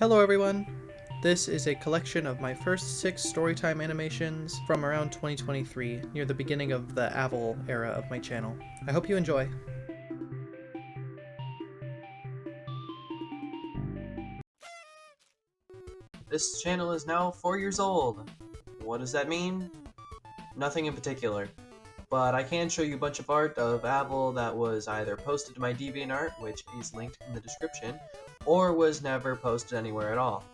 Hello everyone! This is a collection of my first 6 Storytime animations from around 2023, near the beginning of the Aval era of my channel. I hope you enjoy. This channel is now 4 years old. What does that mean? Nothing in particular. But I can show you a bunch of art of Aval that was either posted to my DeviantArt, which is linked in the description, or was never posted anywhere at all.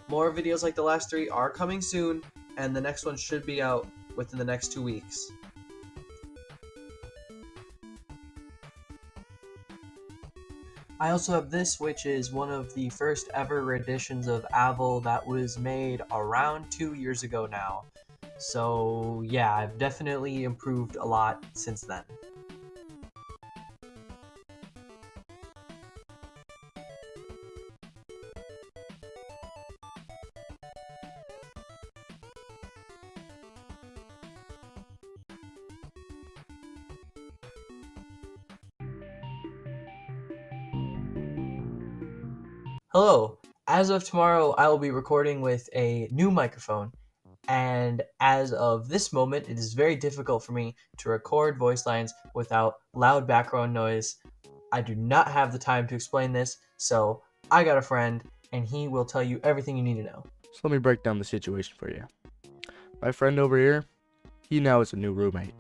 More videos like the last 3 are coming soon, and the next one should be out within the next 2 weeks. I also have this, which is one of the first ever renditions of Aval that was made around 2 years ago now. So yeah, I've definitely improved a lot since then. Hello! As of tomorrow, I will be recording with a new microphone, and as of this moment, it is very difficult for me to record voice lines without loud background noise. I do not have the time to explain this, so I got a friend, and he will tell you everything you need to know. So let me break down the situation for you. My friend over here, he now has a new roommate.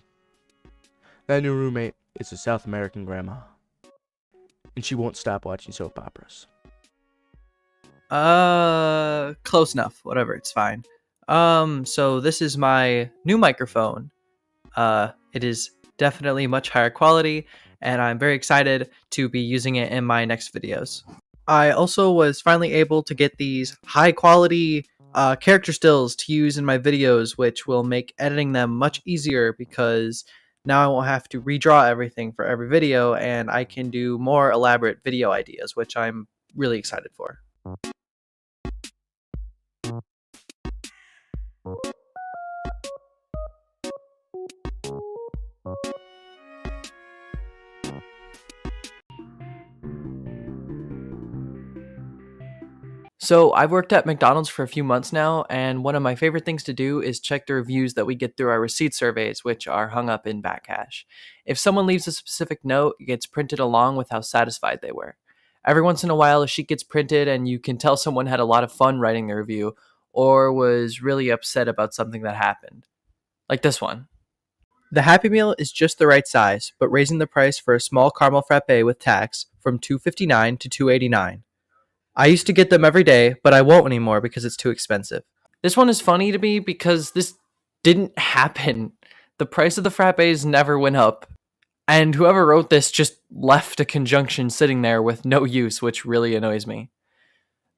That new roommate is a South American grandma, and she won't stop watching soap operas. Close enough. Whatever, it's fine. So this is my new microphone. It is definitely much higher quality, and I'm very excited to be using it in my next videos. I also was finally able to get these high quality character stills to use in my videos, which will make editing them much easier because now I won't have to redraw everything for every video, and I can do more elaborate video ideas, which I'm really excited for. So I've worked at McDonald's for a few months now, and one of my favorite things to do is check the reviews that we get through our receipt surveys, which are hung up in backcache. If someone leaves a specific note, it gets printed along with how satisfied they were. Every once in a while, a sheet gets printed, and you can tell someone had a lot of fun writing the review, or was really upset about something that happened. Like this one. The Happy Meal is just the right size, but raising the price for a small caramel frappe with tax from $2.59 to $2.89. I used to get them every day, but I won't anymore because it's too expensive. This one is funny to me because this didn't happen. The price of the frappes never went up. And whoever wrote this just left a conjunction sitting there with no use, which really annoys me.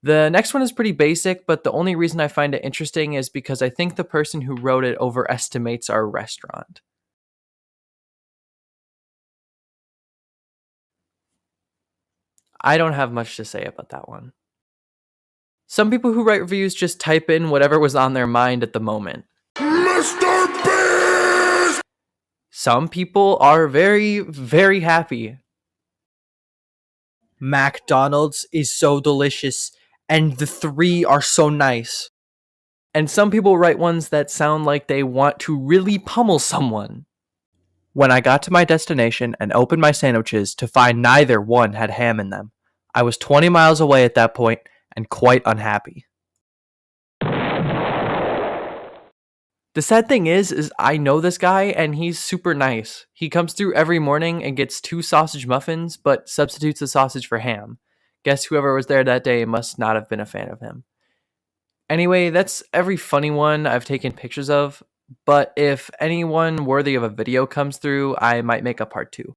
The next one is pretty basic, but the only reason I find it interesting is because I think the person who wrote it overestimates our restaurant. I don't have much to say about that one. Some people who write reviews just type in whatever was on their mind at the moment. Mr. Beast! Some people are very, very happy. McDonald's is so delicious, and the 3 are so nice. And some people write ones that sound like they want to really pummel someone. When I got to my destination and opened my sandwiches to find neither one had ham in them, I was 20 miles away at that point and quite unhappy. The sad thing is I know this guy and he's super nice. He comes through every morning and gets 2 sausage muffins, but substitutes the sausage for ham. Guess whoever was there that day must not have been a fan of him. Anyway, that's every funny one I've taken pictures of, but if anyone worthy of a video comes through, I might make a part 2.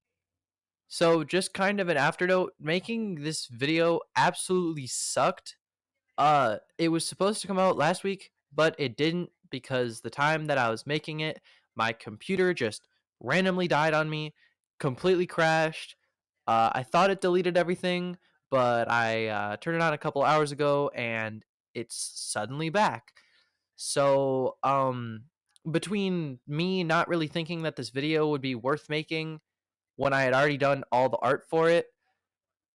So just kind of an afternote, making this video absolutely sucked. It was supposed to come out last week, but it didn't because the time that I was making it, my computer just randomly died on me, completely crashed. I thought it deleted everything, but I turned it on a couple hours ago and it's suddenly back. So, between me not really thinking that this video would be worth making when I had already done all the art for it,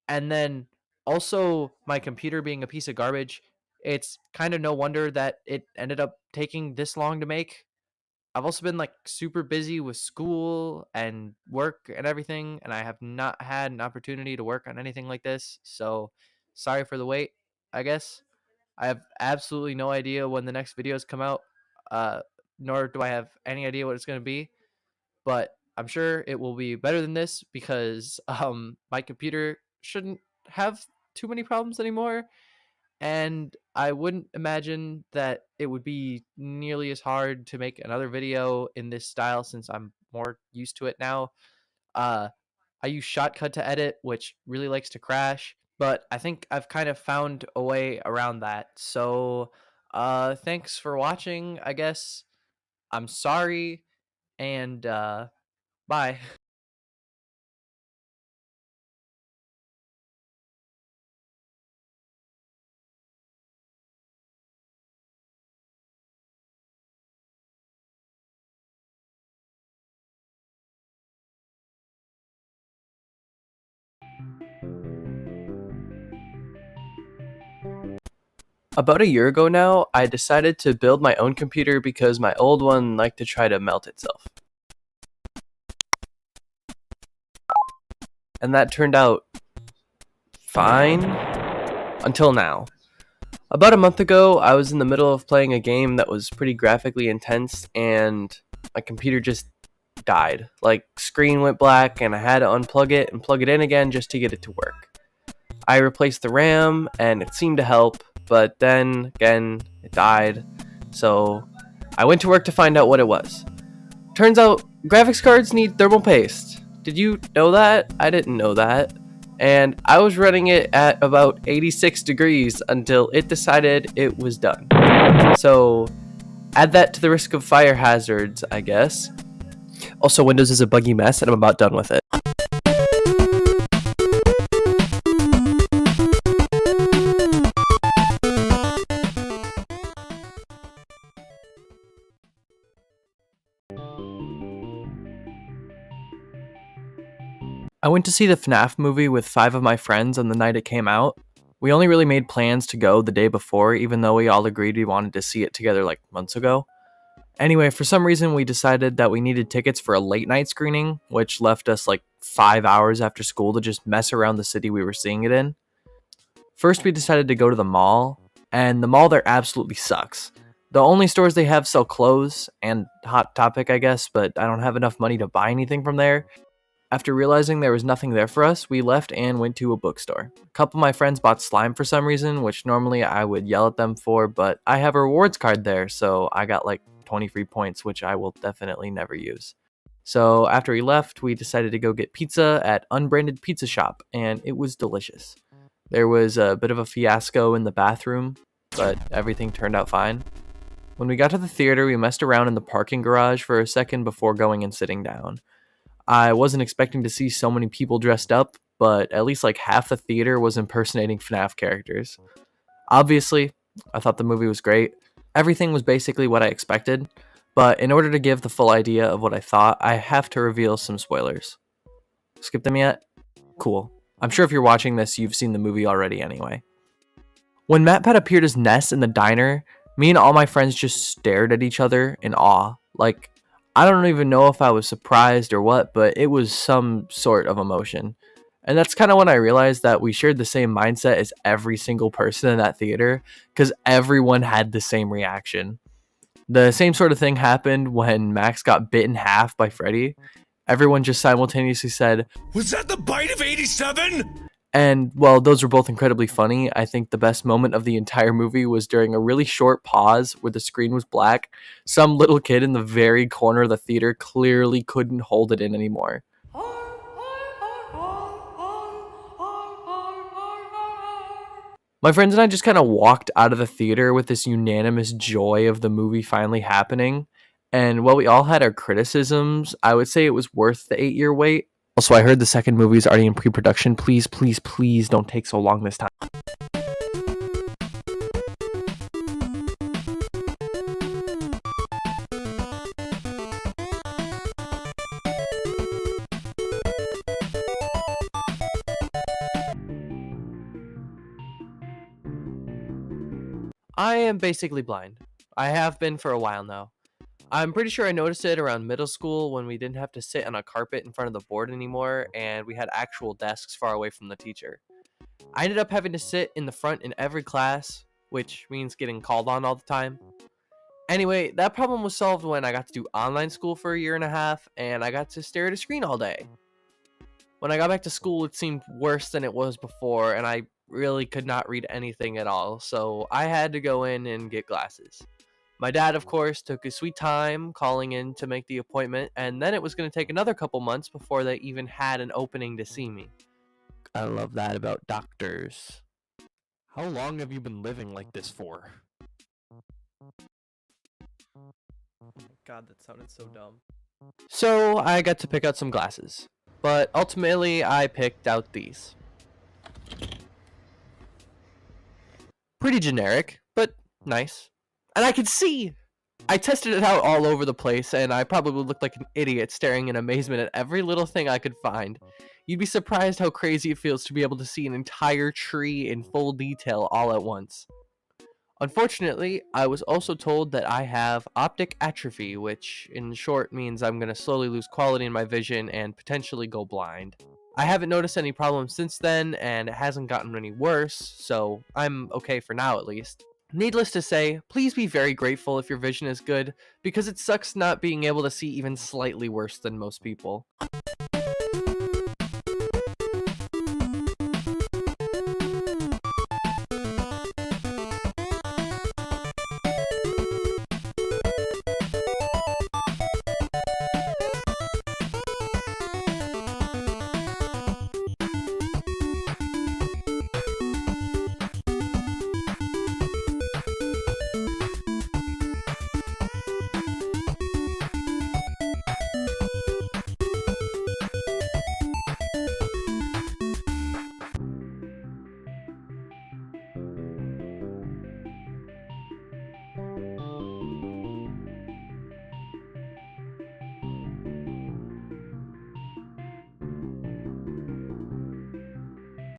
and then Also, my computer being a piece of garbage, it's kind of no wonder that it ended up taking this long to make. I've also been like super busy with school and work and everything, and I have not had an opportunity to work on anything like this. So, sorry for the wait, I guess. I have absolutely no idea when the next videos come out, uh, nor do I have any idea what it's going to be. But I'm sure it will be better than this because my computer shouldn't have too many problems anymore, and I wouldn't imagine that it would be nearly as hard to make another video in this style since I'm more used to it now. Uh, I use Shotcut to edit, which really likes to crash, but I think I've kind of found a way around that. So, thanks for watching, I guess. I'm sorry, and bye. About a year ago now, I decided to build my own computer because my old one liked to try to melt itself. And that turned out fine until now. About a month ago, I was in the middle of playing a game that was pretty graphically intense, and my computer just died. Like, screen went black, and I had to unplug it and plug it in again just to get it to work. I replaced the RAM, and it seemed to help, but then, again, it died. So, I went to work to find out what it was. Turns out, graphics cards need thermal paste. Did you know that? I didn't know that. And I was running it at about 86 degrees until it decided it was done. So, add that to the risk of fire hazards, I guess. Also, Windows is a buggy mess, and I'm about done with it. I went to see the FNAF movie with 5 of my friends on the night it came out. We only really made plans to go the day before, even though we all agreed we wanted to see it together like months ago. Anyway, for some reason, we decided that we needed tickets for a late night screening, which left us like 5 hours after school to just mess around the city we were seeing it in. First, we decided to go to the mall, and the mall there absolutely sucks. The only stores they have sell clothes and Hot Topic, I guess, but I don't have enough money to buy anything from there. After realizing there was nothing there for us, we left and went to a bookstore. A couple of my friends bought slime for some reason, which normally I would yell at them for, but I have a rewards card there, so I got like 20 free points, which I will definitely never use. So after we left, we decided to go get pizza at Unbranded Pizza Shop, and it was delicious. There was a bit of a fiasco in the bathroom, but everything turned out fine. When we got to the theater, we messed around in the parking garage for a second before going and sitting down. I wasn't expecting to see so many people dressed up, but at least like half the theater was impersonating FNAF characters. Obviously, I thought the movie was great. Everything was basically what I expected, but in order to give the full idea of what I thought, I have to reveal some spoilers. Skip them yet? Cool. I'm sure if you're watching this, you've seen the movie already anyway. When MatPat appeared as Ness in the diner, me and all my friends just stared at each other in awe. Like, I don't even know if I was surprised or what, but it was some sort of emotion. And that's kind of when I realized that we shared the same mindset as every single person in that theater, because everyone had the same reaction. The same sort of thing happened when Max got bit in half by Freddy. Everyone just simultaneously said, "Was that the bite of 87?" And while those were both incredibly funny, I think the best moment of the entire movie was during a really short pause where the screen was black. Some little kid in the very corner of the theater clearly couldn't hold it in anymore. My friends and I just kind of walked out of the theater with this unanimous joy of the movie finally happening. And while we all had our criticisms, I would say it was worth the 8-year wait. Also, I heard the second movie is already in pre-production. Please, please, please don't take so long this time. I am basically blind. I have been for a while now. I'm pretty sure I noticed it around middle school when we didn't have to sit on a carpet in front of the board anymore and we had actual desks far away from the teacher. I ended up having to sit in the front in every class, which means getting called on all the time. Anyway, that problem was solved when I got to do online school for a year and a half and I got to stare at a screen all day. When I got back to school, it seemed worse than it was before, and I really could not read anything at all, so I had to go in and get glasses. My dad, of course, took his sweet time calling in to make the appointment, and then it was going to take another couple months before they even had an opening to see me. I love that about doctors. How long have you been living like this for? Oh my god, that sounded so dumb. So I got to pick out some glasses, but ultimately I picked out these. Pretty generic, but nice. And I could see! I tested it out all over the place, and I probably looked like an idiot staring in amazement at every little thing I could find. You'd be surprised how crazy it feels to be able to see an entire tree in full detail all at once. Unfortunately, I was also told that I have optic atrophy, which in short means I'm going to slowly lose quality in my vision and potentially go blind. I haven't noticed any problems since then, and it hasn't gotten any worse, so I'm okay for now at least. Needless to say, please be very grateful if your vision is good, because it sucks not being able to see even slightly worse than most people.